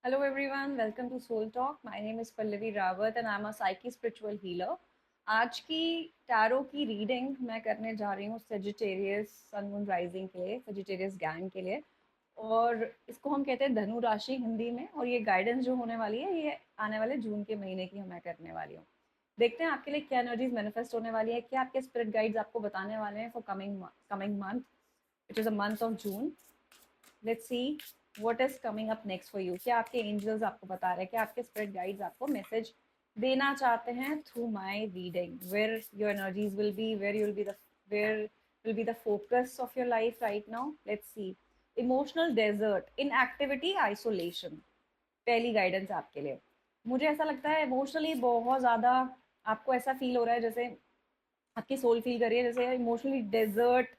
Hello everyone, welcome to Soul Talk. My name is Pallavi Rawat and I'm a psyche spiritual healer. आज की tarot की reading मैं करने जा रही हूँ सेजिटेरियस सन मून राइजिंग के लिए, सेजिटेरियस गैंग के लिए। और इसको हम कहते हैं धनु राशि हिंदी में। और ये गाइडेंस जो होने वाली है ये आने वाले जून के महीने की मैं करने वाली हूँ। देखते हैं आपके लिए क्या एनर्जीज मैनिफेस्ट होने वाली है, क्या आपके स्पिरिट गाइड्स आपको बताने वाले हैं for coming month which is a month of June. Let's see what is coming up next for you. क्या आपके एंजल्स आपको बता रहे हैं, क्या आपके स्पिरिट गाइड्स आपको मैसेज देना चाहते हैं through my reading, where your energies will be, where will be the focus of your life right now. Let's see. Emotional desert, inactivity, isolation. पहली गाइडेंस आपके लिए। मुझे ऐसा लगता है इमोशनली बहुत ज़्यादा आपको ऐसा फील हो रहा है, जैसे आपकी सोल फील कर रही है जैसे इमोशनली डेजर्ट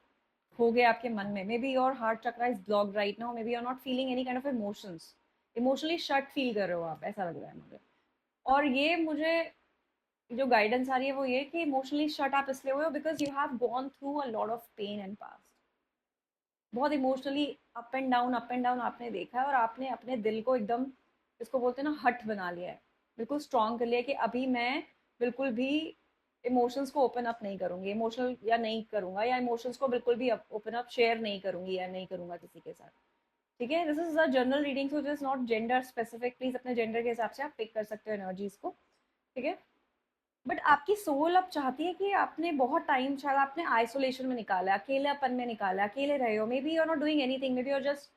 हो गए आपके मन में। Maybe your heart chakra is blocked right now, maybe you are not feeling any kind of emotions. Emotionally shut feel कर रहे हो आप, ऐसा लग रहा है मुझे। और ये मुझे जो गाइडेंस आ रही है वो ये कि इमोशनली शट आप इसलिए हुए हो because you have gone through a lot of pain and past. बहुत इमोशनली अप एंड डाउन आपने देखा है और आपने अपने दिल को एकदम, इसको बोलते हैं ना, हट बना लिया है। बिल्कुल स्ट्रांग कर लिया है कि अभी मैं बिल्कुल भी इमोशंस को ओपन अप नहीं करूंगी, इमोशनल या नहीं करूंगा, या इमोशंस को बिल्कुल भी ओपन अप शेयर नहीं करूंगी या नहीं करूंगा किसी के साथ। ठीक है, this is a general reading so this not gender specific. Please अपने जेंडर के हिसाब से आप पिक कर सकते हो एनर्जीज को। ठीक है। बट आपकी सोल अब चाहती है कि आपने बहुत टाइम शायद आपने आइसोलेशन में निकाला, अकेलापन में निकाला, अकेले रहे हो। Maybe you are not doing anything, maybe you are just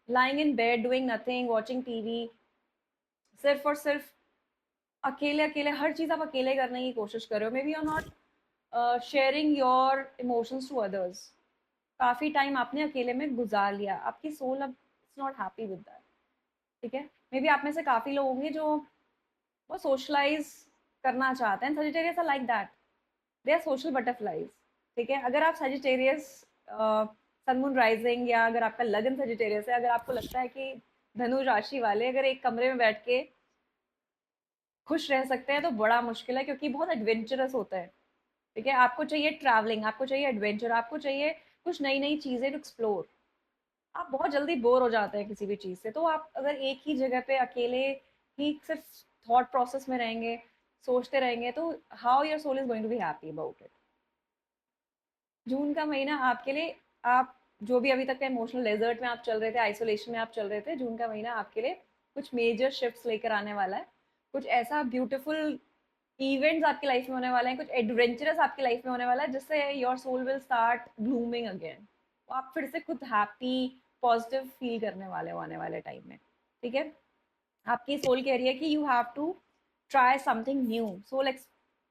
lying in bed doing nothing, watching TV, सिर्फ और सिर्फ अकेले अकेले हर चीज़ आप अकेले करने की कोशिश कर रहे हो। Maybe you are not sharing your emotions to others. काफ़ी टाइम आपने अकेले में गुजार लिया, आपकी सोल अब it's not happy with that. ठीक है। मे बी आप में से काफ़ी लोग होंगे जो वो सोशलाइज करना चाहते हैं। Sagittarius are like that, they are social butterflies. ठीक है। अगर आप सजिटेरियस सन मून राइजिंग, या अगर आपका लगन सजिटेरियस है, अगर आपको लगता है कि धनु राशि वाले अगर एक कमरे में बैठ के खुश रह सकते हैं तो बड़ा मुश्किल है, क्योंकि बहुत एडवेंचरस होता है। ठीक है। आपको चाहिए ट्रैवलिंग, आपको चाहिए एडवेंचर, आपको चाहिए कुछ नई नई चीज़ें टू एक्सप्लोर। आप बहुत जल्दी बोर हो जाते हैं किसी भी चीज़ से। तो आप अगर एक ही जगह पे अकेले ही सिर्फ थॉट प्रोसेस में रहेंगे, सोचते रहेंगे, तो how your soul is going to be happy about it. जून का महीना आपके लिए, आप जो भी अभी तक का इमोशनल डेजर्ट में आप चल रहे थे, आइसोलेशन में आप चल रहे थे, जून का महीना आपके लिए कुछ मेजर शिफ्ट्स लेकर आने वाला है। कुछ ऐसा ब्यूटीफुल इवेंट्स आपकी लाइफ में होने वाले हैं, कुछ एडवेंचरस आपकी लाइफ में होने वाला है, जिससे your soul will start blooming again. आप फिर से खुद हैप्पी, पॉजिटिव फील करने वाले हो आने वाले टाइम में। ठीक है। आपकी सोल कह रही है कि you have to try something new.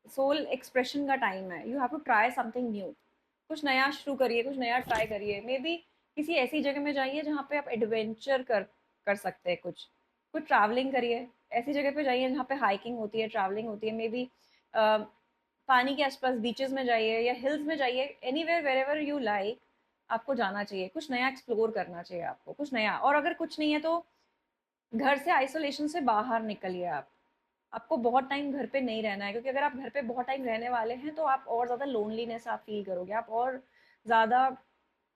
Soul expression का टाइम है। You have to try something new. कुछ नया शुरू करिए, कुछ नया ट्राई करिए। मे बी किसी ऐसी जगह में जाइए जहाँ पे आप एडवेंचर कर सकते हैं। कुछ कुछ ट्रैवलिंग करिए। ऐसी जगह पे जाइए जहाँ पे हाइकिंग होती है, ट्रैवलिंग होती है। मे बी पानी के आसपास बीचेस में जाइए या हिल्स में जाइए, anywhere wherever you like. आपको जाना चाहिए, कुछ नया एक्सप्लोर करना चाहिए आपको, कुछ नया। और अगर कुछ नहीं है तो घर से, आइसोलेशन से बाहर निकलिए आप। आपको बहुत टाइम घर पे नहीं रहना है, क्योंकि अगर आप घर पे बहुत टाइम रहने वाले हैं तो आप और ज़्यादा लोनलीनेस आप फील करोगे, आप और ज़्यादा,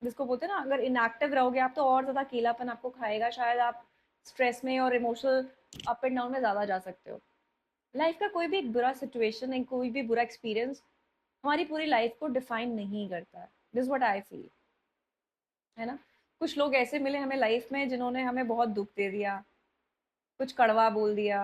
जिसको बोलते हैं ना, अगर इनएक्टिव रहोगे आप तो और ज़्यादा अकेलापन आपको खाएगा। शायद आप स्ट्रेस में और इमोशनल अप एंड डाउन में ज़्यादा जा सकते हो। लाइफ का कोई भी एक बुरा सिचुएशन, एक कोई भी बुरा एक्सपीरियंस हमारी पूरी लाइफ को डिफाइन नहीं करता है। दिस व्हाट आई फील, है ना। कुछ लोग ऐसे मिले हमें लाइफ में जिन्होंने हमें बहुत दुख दे दिया, कुछ कड़वा बोल दिया,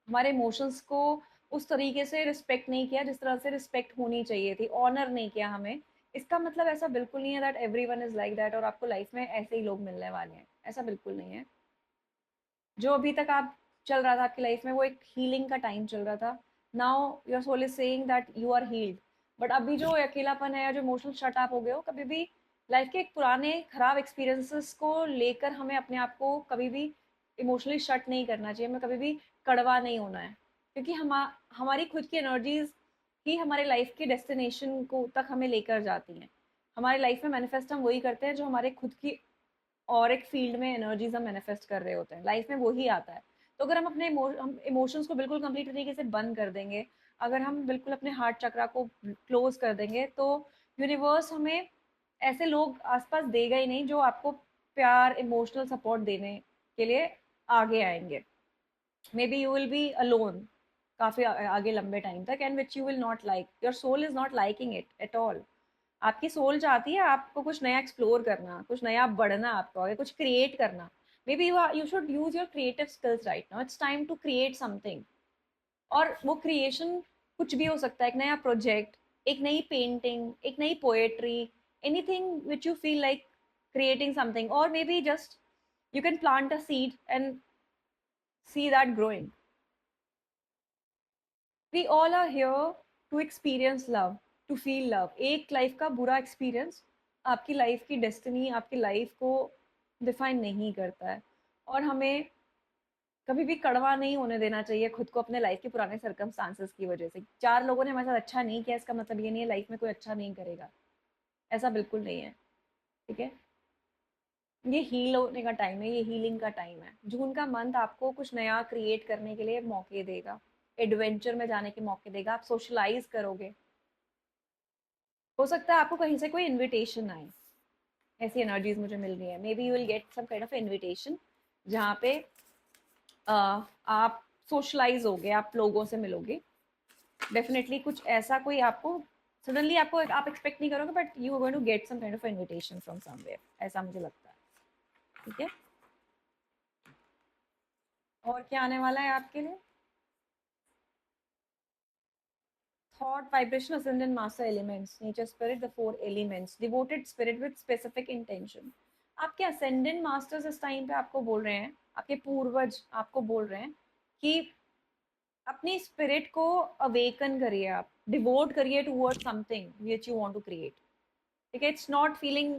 हमारे इमोशंस को उस तरीके से रिस्पेक्ट नहीं किया जिस तरह से रिस्पेक्ट होनी चाहिए थी, ऑनर नहीं किया हमें। इसका मतलब ऐसा बिल्कुल नहीं है that everyone is like that और आपको लाइफ में ऐसे ही लोग मिलने वाले हैं, ऐसा बिल्कुल नहीं है। जो अभी तक आप चल रहा था आपकी लाइफ में वो एक हीलिंग का टाइम चल रहा था। Now your soul is saying that you are healed. But अभी जो अकेलापन है या जो इमोशनल शट आप हो गए हो, कभी भी लाइफ के एक पुराने खराब एक्सपीरियंसेस को लेकर हमें अपने आप को कभी भी इमोशनली शट नहीं करना चाहिए, हमें कभी भी कड़वा नहीं होना है। क्योंकि हमारी खुद की एनर्जीज ही हमारे लाइफ के डेस्टिनेशन को तक हमें लेकर जाती हैं। हमारे लाइफ में मैनिफेस्ट हम वही करते हैं जो हमारे खुद की और एक फील्ड में एनर्जीज हम मैनिफेस्ट कर रहे होते हैं, लाइफ में वही आता है। तो अगर हम अपने इमोशंस को बिल्कुल कंप्लीट तरीके से बंद कर देंगे, अगर हम बिल्कुल अपने हार्ट चक्रा को क्लोज कर देंगे, तो यूनिवर्स हमें ऐसे लोग आसपास देगा ही नहीं जो आपको प्यार, इमोशनल सपोर्ट देने के लिए आगे आएंगे. Maybe you will be alone काफी आगे लंबे टाइम तक, and which you will not like, your soul is not liking it at all. आपकी सोल चाहती है आपको कुछ नया एक्सप्लोर करना, कुछ नया बढ़ना, आपको आगे कुछ क्रिएट करना. Maybe you should use your creative skills right now. It's time to create something. और वो क्रिएशन कुछ भी हो सकता है, एक नया प्रोजेक्ट, एक नई पेंटिंग, एक नई poetry, anything which you feel like creating something, or maybe just you can plant a seed and see that growing. We all are here to experience love, to feel love. एक life का बुरा experience आपकी life की destiny, आपकी life को define नहीं करता है. और हमें कभी भी कड़वा नहीं होने देना चाहिए खुद को अपने लाइफ के पुराने सर्कमस्टांसेस की वजह से. 4 लोगों ने हमारे साथ अच्छा नहीं किया इसका मतलब ये नहीं है लाइफ में कोई अच्छा नहीं करेगा. ऐसा बिल्कुल नहीं है. ठीक है. ये हील होने का टाइम है, ये हीलिंग का टाइम है. जून का मंथ आपको कुछ नया क्रिएट करने के लिए मौके देगा, एडवेंचर में जाने के मौके देगा. आप सोशलाइज करोगे. हो सकता है आपको कहीं से कोई इनविटेशन आए. ऐसी एनर्जीज मुझे मिल रही है. Maybe you will get some kind of invitation जहाँ पे आप सोशलाइज होगे, आप लोगों से मिलोगे. डेफिनेटली कुछ ऐसा कोई आपको सडनली आपको आप एक्सपेक्ट नहीं करोगे, but you are going to get some kind of invitation from somewhere. ऐसा मुझे लगता है. ठीक है. और क्या आने वाला है आपके लिए? Thought, vibration, ascendant master elements, nature spirit, the four elements, devoted spirit with specific intention. आपके ascendant masters इस टाइम पे आपको बोल रहे हैं, आपके पूर्वज आपको बोल रहे हैं कि अपनी स्पिरिट को अवेकन करिए, आप डिवोट करिए toward something which you want to create. ठीक है. It's not feeling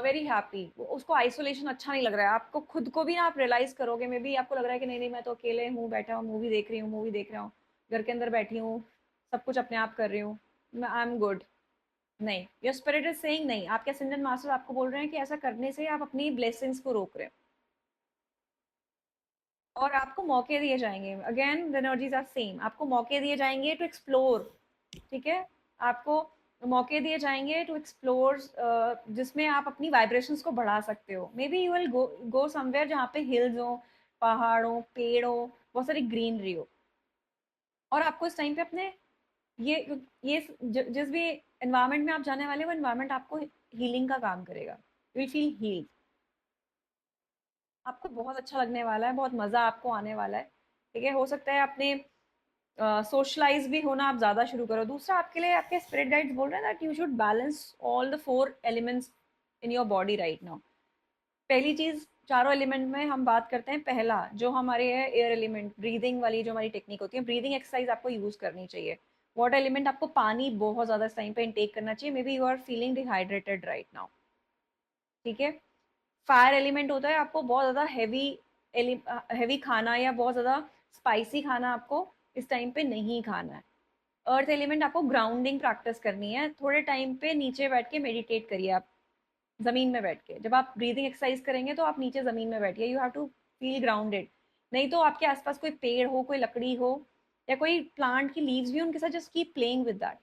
very happy. उसको आइसोलेशन अच्छा नहीं लग रहा है आपको. खुद को भी ना आप रियलाइज करोगे, मे बी आपको लग रहा है कि नहीं नहीं मैं तो अकेले हूँ, बैठा हूँ, मूवी देख रही हूँ, मूवी देख रहा हूँ, घर के अंदर बैठी हूँ, सब कुछ अपने आप कर रही हूँ, आई एम गुड. नहीं, योर स्पिरिट इज सेइंग नहीं. आपके असेंडेंट मास्टर आपको बोल रहे हैं कि ऐसा करने से आप अपनी ब्लेसिंग्स को रोक रहे हो. और आपको मौके दिए जाएंगे. Again the energies are same. आपको मौके दिए जाएंगे टू एक्सप्लोर. ठीक है. आपको मौके दिए जाएंगे टू एक्सप्लोर, जिसमें आप अपनी वाइब्रेशंस को बढ़ा सकते हो. Maybe you will go somewhere जहाँ पे हिल्स हो, पहाड़ हो, पेड़ हो, बहुत सारी ग्रीनरी हो. और आपको इस टाइम पे अपने ये ये जिस भी एनवायरनमेंट में आप जाने वाले, वो एनवायरनमेंट आपको हीलिंग का काम करेगा. You will feel healed. आपको बहुत अच्छा लगने वाला है, बहुत मज़ा आपको आने वाला है. ठीक है. हो सकता है अपने सोशलाइज भी होना आप ज़्यादा शुरू करो. दूसरा, आपके लिए आपके स्पिरिट गाइड्स बोल रहे हैं that you should balance all the 4 elements in your body right now. पहली चीज़, चारों एलिमेंट में हम बात करते हैं. पहला जो हमारे है एयर एलिमेंट, ब्रीदिंग वाली जो हमारी टेक्निक होती है, ब्रीदिंग एक्सरसाइज आपको यूज़ करनी चाहिए. वाटर एलिमेंट, आपको पानी बहुत ज़्यादा इस टाइम पे इनटेक करना चाहिए. Maybe you are feeling dehydrated right now. ठीक है. फायर एलिमेंट होता है आपको बहुत ज़्यादा हैवी खाना या बहुत ज़्यादा स्पाइसी खाना आपको इस टाइम पे नहीं खाना है. अर्थ एलिमेंट, आपको ग्राउंडिंग प्रैक्टिस करनी है. थोड़े टाइम पे नीचे बैठ के मेडिटेट करिए आप, ज़मीन में बैठ के. जब आप ब्रीदिंग एक्सरसाइज करेंगे तो आप नीचे ज़मीन में बैठिए. You have to feel grounded. नहीं तो आपके आसपास कोई पेड़ हो, कोई लकड़ी हो, या कोई प्लांट की लीव्स भी, उनके साथ just keep playing with that.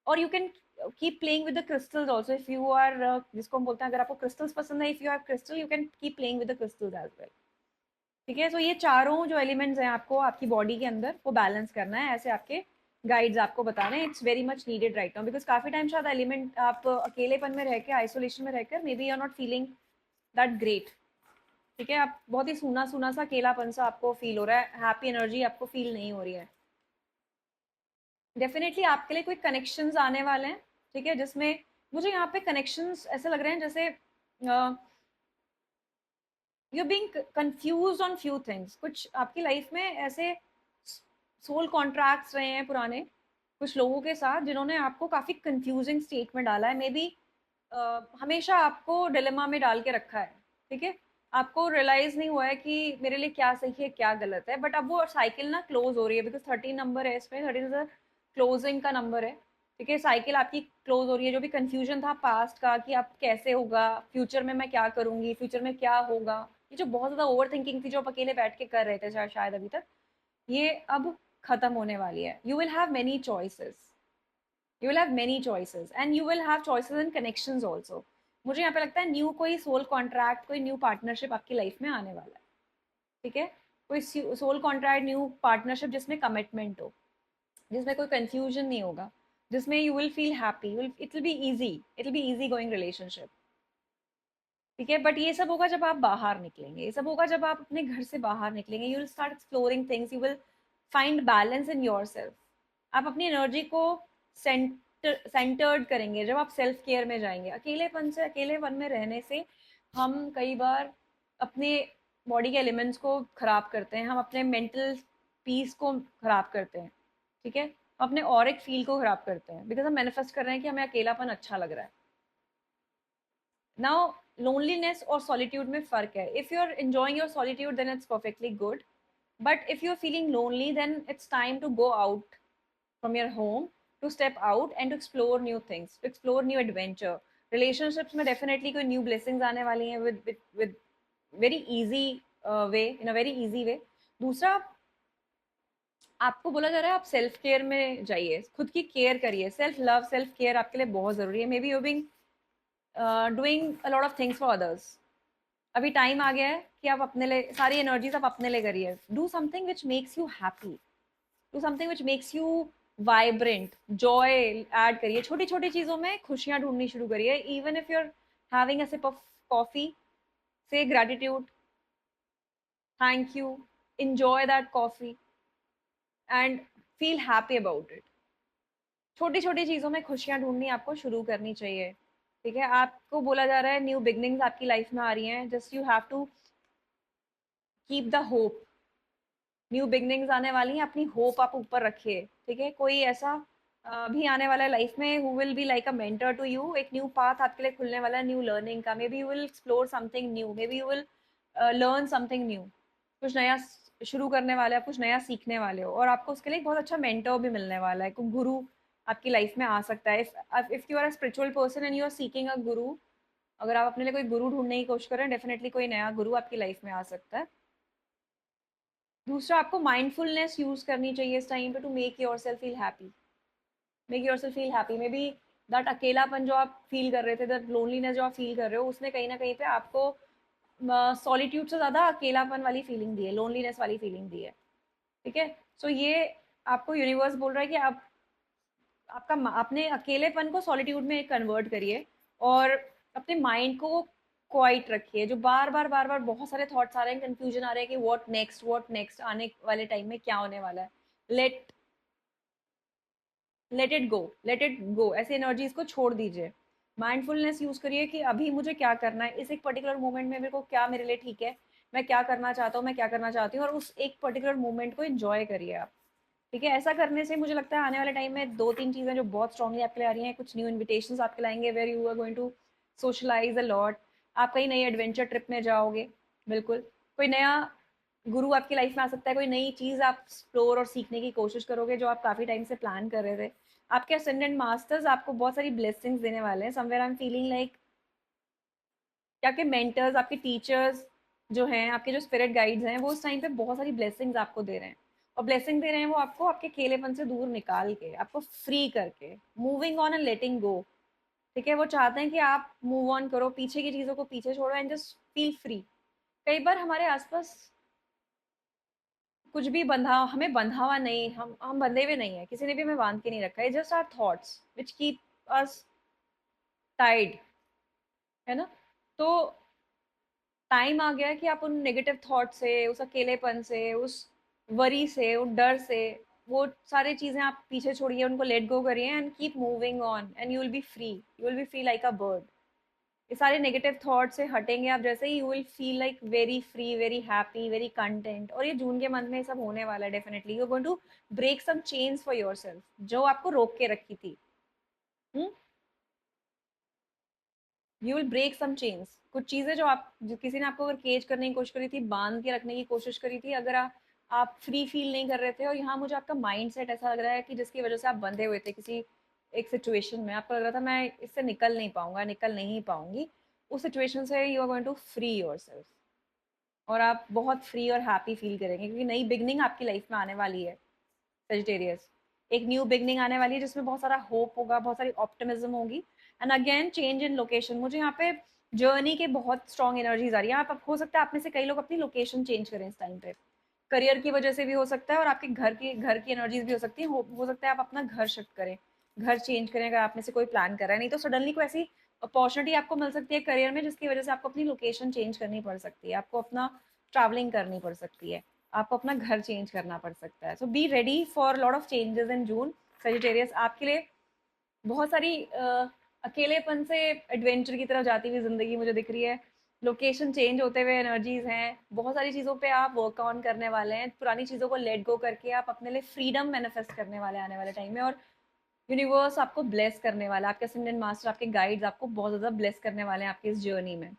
और you can keep playing with the crystals also if you are, जिसको हम बोलते हैं, अगर आपको क्रिस्टल्स पसंद है, if you have crystal you can keep playing with the crystals as well. ठीक है. सो ये चारों जो एलिमेंट्स हैं आपको आपकी बॉडी के अंदर वो बैलेंस करना है. ऐसे आपके गाइड्स आपको बता रहे हैं. It's very much needed right now, because काफी टाइम शायद एलिमेंट आप अकेलेपन में रह के, आइसोलेशन में रहकर, maybe you are not feeling that great. ठीक है. आप बहुत ही सूना सूना सा, अकेलापन सा आपको फील हो रहा है. हैप्पी एनर्जी आपको फील नहीं हो रही है. डेफिनेटली आपके लिए कोई कनेक्शंस आने वाले हैं. ठीक है. जिसमें मुझे यहाँ पे कनेक्शंस ऐसे लग रहे हैं जैसे you being confused on few things. कुछ आपकी लाइफ में ऐसे सोल कॉन्ट्रैक्ट्स रहे हैं पुराने कुछ लोगों के साथ, जिन्होंने आपको काफी कंफ्यूजिंग स्टेट में डाला है. मे बी हमेशा आपको डिलेमा में डाल के रखा है. ठीक है. आपको रियलाइज नहीं हुआ है कि मेरे लिए क्या सही है, क्या गलत है. बट अब वो साइकिल ना क्लोज हो रही है, बिकॉज 13 नंबर है इसमें. 13 इज क्लोजिंग का नंबर है. ठीक है. साइकिल आपकी क्लोज हो रही है. जो भी कंफ्यूजन था पास्ट का कि अब कैसे होगा, फ्यूचर में मैं क्या करूंगी, फ्यूचर में क्या होगा, ये जो बहुत ज्यादा ओवर थिंकिंग थी जो आप अकेले बैठ के कर रहे थे शायद अभी तक, ये अब खत्म होने वाली है. You will have many choices. You will have many choices and you will have choices in connections also. मुझे यहाँ पे लगता है न्यू कोई सोल कॉन्ट्रैक्ट, कोई न्यू पार्टनरशिप आपकी लाइफ में आने वाला है. ठीक है, कोई सोल कॉन्ट्रैक्ट, न्यू पार्टनरशिप जिसमें कमिटमेंट हो, जिसमें कोई कंफ्यूजन नहीं होगा, जिसमें you will feel happy, it will be easy, it will be easy going relationship. ठीक है, बट ये सब होगा जब आप बाहर निकलेंगे, ये सब होगा जब आप अपने घर से बाहर निकलेंगे, you will start exploring things, you will find balance in yourself. आप अपनी एनर्जी को सेंटर्ड करेंगे जब आप सेल्फ केयर में जाएंगे। अकेलेपन में रहने से हम कई बार अपने बॉडी के एलिमेंट्स को खराब करते हैं, हम अपने मेंटल पीस को खराब करते हैं। ठीक है, हम अपने ऑरिक फील को खराब करते हैं, बिकॉज हम मैनिफेस्ट कर रहे हैं कि हमें अकेलापन अच्छा लग रहा है। नाउ लोनलीनेस और सॉलिट्यूड में फ़र्क है। If you are enjoying your solitude then it's perfectly good, but if you are feeling lonely then it's time to go out from your home, to step out and to explore new things, to explore new adventure. Relationships में definitely कोई new blessings आने वाली हैं with very easy way, in a very easy way. दूसरा, आपको बोला जा रहा है आप सेल्फ केयर में जाइए, खुद की केयर करिए, सेल्फ लव, सेल्फ केयर आपके लिए बहुत ज़रूरी है। Maybe you being doing a lot of things for others. अभी टाइम आ गया है कि आप अपने लिए सारी एनर्जीज आप अपने लिए करिए। Do something which makes you happy, do something which makes you vibrant, joy add करिए। छोटी छोटी चीज़ों में खुशियाँ ढूंढनी शुरू करिए। Even if you are having a sip of coffee, say gratitude, thank you, enjoy that coffee and feel happy about it। छोटी छोटी चीज़ों में खुशियाँ ढूंढनी आपको शुरू करनी चाहिए। ठीक है, आपको बोला जा रहा है न्यू बिगनिंग्स आपकी लाइफ में आ रही हैं, just you have to keep the hope. New beginnings आने वाली हैं, अपनी होप आप ऊपर रखिए। ठीक है, कोई ऐसा भी आने वाला है लाइफ में who will be like a mentor to you. एक न्यू पाथ आपके लिए खुलने वाला है, न्यू लर्निंग का। Maybe you will explore something new, maybe you will learn something new. कुछ नया शुरू करने वाले, आप कुछ नया सीखने वाले हो, और आपको उसके लिए एक बहुत अच्छा मेंटर भी मिलने वाला है। कोई गुरु आपकी लाइफ में आ सकता है। If you are a spiritual person and you are seeking a guru, अगर आप अपने लिए कोई गुरु ढूंढने की कोशिश कर रहे हैं, डेफिनेटली कोई नया गुरु आपकी लाइफ में आ सकता है। दूसरा, आपको माइंडफुलनेस यूज करनी चाहिए इस टाइम पे to make yourself feel happy, make yourself feel happy. Maybe that अकेलापन जो आप फील कर रहे थे, दैट लोनलीनेस जो आप फील कर रहे हो, उसने कहीं ना कहीं पे आपको सॉलिट्यूड से ज़्यादा अकेलापन वाली फीलिंग दी है, लोनलीनेस वाली फीलिंग दी है। ठीक है, सो ये आपको यूनिवर्स बोल रहा है कि आप आपका अपने अकेलेपन को सॉलिट्यूड में कन्वर्ट करिए, और अपने माइंड को क्वाइट रखिए। जो बार बार बहुत सारे थॉट्स आ रहे हैं, कंफ्यूजन आ रहे हैं कि व्हाट नेक्स्ट, आने वाले टाइम में क्या होने वाला है, लेट लेट इट गो, ऐसी एनर्जीज को छोड़ दीजिए। माइंडफुलनेस यूज करिए कि अभी मुझे क्या करना है, इस एक पर्टिकुलर मोमेंट में मेरे को क्या मेरे लिए ठीक है, मैं क्या करना चाहता हूँ, मैं क्या करना चाहती हूँ, और उस एक पर्टिकुलर मोमेंट को एंजॉय करिए आप। ठीक है, ऐसा करने से मुझे लगता है आने वाले टाइम में दो तीन चीज़ें जो बहुत स्ट्रांगली आपके लिए आ रही हैं। कुछ न्यू इन्विटेशंस आपके लाएंगे, where you are going to socialize a lot. आप कहीं नई एडवेंचर ट्रिप में जाओगे, बिल्कुल। कोई नया गुरु आपकी लाइफ में आ सकता है, कोई नई चीज़ आप एक्सप्लोर और सीखने की कोशिश करोगे जो आप काफ़ी टाइम से प्लान कर रहे थे। आपके असेंडेंट मास्टर्स आपको बहुत सारी ब्लेसिंग्स देने वाले हैं। Somewhere I am feeling like कि आपके मेंटर्स, आपके टीचर्स जो हैं, आपके जो स्पिरिट गाइड्स हैं, वो उस टाइम पे बहुत सारी ब्लेसिंग्स आपको दे रहे हैं। और ब्लेसिंग दे रहे हैं वो आपको आपके अकेलेपन से दूर निकाल के, आपको फ्री करके, मूविंग ऑन एंड लेटिंग गो। ठीक है, वो चाहते हैं कि आप मूव ऑन करो, पीछे की चीज़ों को पीछे छोड़ो एंड जस्ट फील फ्री। कई बार हमारे आसपास कुछ भी बंधा, हमें बंधा हुआ नहीं, हम बंधे हुए नहीं है, किसी ने भी हमें बांध के नहीं रखा है। Just our thoughts which keep us tied, है ना। तो टाइम आ गया है कि आप उन नेगेटिव थॉट से, उस अकेलेपन से, उस वरी से, उस डर से, वो सारी चीजें आप पीछे छोड़िए, उनको लेट गो करिए and keep moving on and you will be free, you will be free like a bird. ये सारे नेगेटिव थॉट से हटेंगे आप जैसे ही, you will feel like very free, very happy, very content. और ये जून के मंथ में सब होने वाला है। Definitely you are going to break some chains for yourself जो आपको रोक के रखी थी। You will break some chains. कुछ चीजें जो किसी ने आपको अगर केज करने की कोशिश करी थी, बांध के रखने की कोशिश करी थी, अगर आप फ्री फील नहीं कर रहे थे, और यहाँ मुझे आपका माइंड सेट ऐसा लग रहा है कि जिसकी वजह से आप बंधे हुए थे किसी एक सिचुएशन में, आपको लग रहा था मैं इससे निकल नहीं पाऊंगा, निकल नहीं पाऊंगी, उस सिचुएशन से you are going to free yourself, और आप बहुत फ्री और हैप्पी फील करेंगे, क्योंकि नई बिगनिंग आपकी लाइफ में आने वाली है। सेजिटेरियस, एक न्यू बिगनिंग आने वाली है जिसमें बहुत सारा होप होगा, बहुत सारी ऑप्टिमिज्म होगी। And again change in location, मुझे यहाँ पे जर्नी के बहुत स्ट्रॉन्ग एनर्जीज आ रही है। आप हो सकता है आप में से कई लोग अपनी लोकेशन चेंज करें इस टाइम पे, करियर की वजह से भी हो सकता है, और आपके घर की एनर्जीज भी हो सकती है। हो सकता है आप अपना घर शिफ्ट करें, घर चेंज करें, अगर आप में से कोई प्लान कर रहा है। नहीं तो सडनली कोई ऐसी अपॉर्चुनिटी आपको मिल सकती है करियर में जिसकी वजह से आपको अपनी लोकेशन चेंज करनी पड़ सकती है, आपको अपना ट्रैवलिंग करनी पड़ सकती है, आपको अपना घर चेंज करना पड़ सकता है। So be ready for lot of changes in June Sagittarius. आपके लिए बहुत सारी अकेलेपन से एडवेंचर की तरफ जाती हुई जिंदगी मुझे दिख रही है। लोकेशन चेंज होते हुए एनर्जीज हैं, बहुत सारी चीज़ों पे आप वर्क ऑन करने वाले हैं, पुरानी चीज़ों को लेट गो करके आप अपने लिए फ्रीडम मैनिफेस्ट करने वाले आने वाले टाइम में। और यूनिवर्स आपको ब्लेस करने वाला है, आपके असेंडेंट मास्टर, आपके गाइड्स आपको बहुत ज़्यादा ब्लेस करने वाले हैं आपकी इस जर्नी में।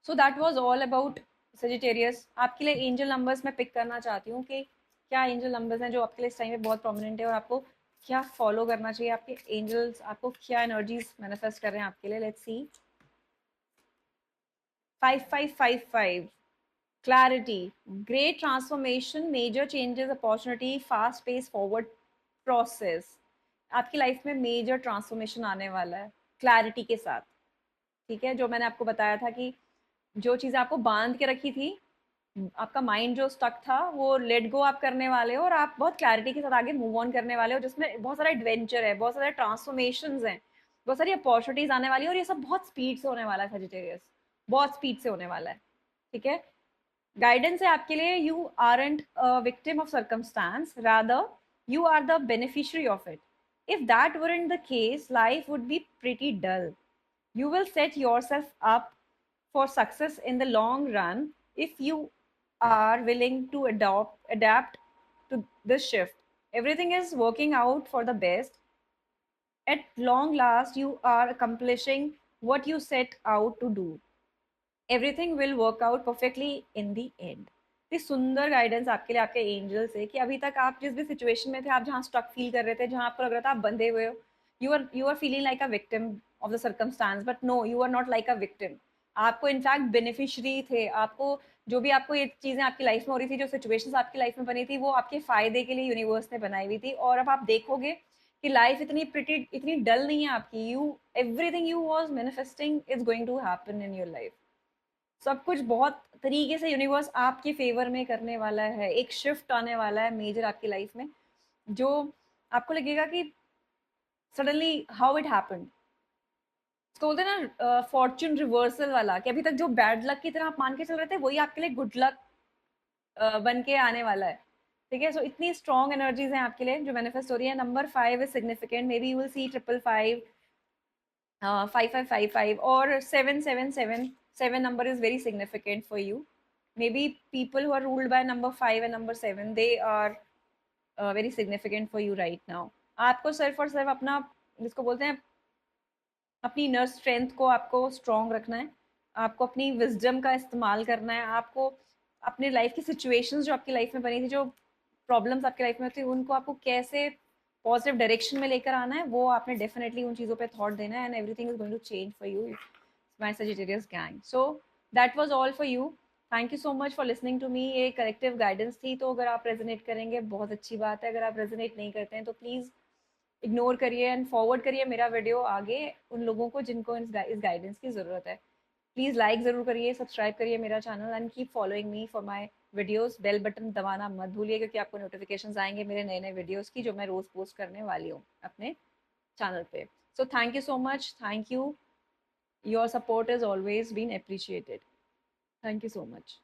So that was all about Sagittarius. आपके लिए एंजल नंबर्स मैं पिक करना चाहती हूँ कि क्या एंजल नंबर्स हैं जो आपके लिए इस टाइम पे बहुत प्रोमिनेंट है, और आपको क्या फॉलो करना चाहिए, आपके एंजल्स आपको क्या एनर्जीज मैनिफेस्ट कर रहे हैं आपके लिए। Let's see. 5555 clarity, great transformation, major changes, opportunity, fast pace forward process। आपकी लाइफ में मेजर ट्रांसफॉर्मेशन आने वाला है क्लैरिटी के साथ। ठीक है, जो मैंने आपको बताया था कि जो चीज़ें आपको बांध के रखी थी, आपका माइंड जो स्टक था वो लेट गो आप करने वाले हो, और आप बहुत क्लैरिटी के साथ आगे मूव ऑन करने वाले हो, जिसमें बहुत सारा एडवेंचर है, बहुत सारे ट्रांसफॉर्मेशंस हैं, बहुत सारी अपॉर्चुनिटीज आने वाली है, और ये सब बहुत स्पीड से होने वाला है सजिटेरियस, बहुत स्पीड से होने वाला है। ठीक है, गाइडेंस है आपके लिए, you aren't a victim of circumstance, rather you are the beneficiary of it. If that weren't the case, life would be pretty dull. You will set yourself up for success in the long run if you are willing to adapt to this shift. Everything is working out for the best. At long last, you are accomplishing what you set out to do. Everything will work out perfectly in the end. इतनी सुंदर guidance आपके लिए आपके angel से कि अभी तक आप जिस भी सिचुएशन में थे, आप जहाँ स्टक फील कर रहे थे, जहाँ आपको लग रहा था आप बंधे हुए हो, you are feeling like a victim of the circumstance, but no, you are not like a victim. आपको इनफैक्ट बेनिफिशरी थे। आपको जो भी आपको ये चीज़ें आपकी लाइफ में हो रही थी, जो सिचुएशंस आपकी लाइफ में बनी थी, वो आपके फायदे के लिए यूनिवर्स ने बनाई हुई थी। और अब आप देखोगे कि लाइफ इतनी डल नहीं है आपकी। You everything you was manifesting is going to happen in your life. सब कुछ बहुत तरीके से यूनिवर्स आपके फेवर में करने वाला है। एक शिफ्ट आने वाला है मेजर आपकी लाइफ में, जो आपको लगेगा कि सडनली हाउ इट हैपेंड। तो बोलते हैं ना फॉर्च्यून रिवर्सल वाला, कि अभी तक जो बैड लक की तरह आप मान के चल रहे थे, वही आपके लिए गुड लक बन के आने वाला है। ठीक है, सो इतनी स्ट्रॉन्ग एनर्जीज हैं आपके लिए जो मैनिफेस्ट हो रही है। Number 5 is significant, may be you will see 555, 5555 or 777. 7 number is very significant for you. Maybe people who are ruled by number 5 and number 7, they are very significant for you right now. आपको सिर्फ और सिर्फ अपना, जिसको बोलते हैं, अपनी inner strength को आपको स्ट्रॉन्ग रखना है, आपको अपनी विजडम का इस्तेमाल करना है, आपको अपने लाइफ की सिचुएशंस जो आपकी लाइफ में बनी थी, जो प्रॉब्लम्स आपकी लाइफ में थी, उनको आपको कैसे पॉजिटिव डायरेक्शन में लेकर आना है, वो आपने डेफिनेटली उन चीज़ों पे थॉट देना है, and everything is going to change for you, my Sagittarius gang. So that was all for you. Thank you so much for listening to me. ये कलेक्टिव गाइडेंस थी, तो अगर आप रेजोनेट करेंगे बहुत अच्छी बात है, अगर आप रेजोनेट नहीं करते हैं तो प्लीज़ इग्नोर करिए एंड फॉरवर्ड करिए मेरा वीडियो आगे उन लोगों को जिनको इस गाइडेंस की ज़रूरत है। प्लीज़ लाइक ज़रूर करिए, सब्सक्राइब करिए मेरा channel, and keep following me for my videos. Bell button दबाना मत भूलिए, क्योंकि आपको नोटिफिकेशंस आएंगे मेरे नए नए वीडियोस की, जो मैं रोज़ पोस्ट करने वाली हूँ अपने चैनल पे। So thank you so much, thank you, your support is always been appreciated. Thank you so much.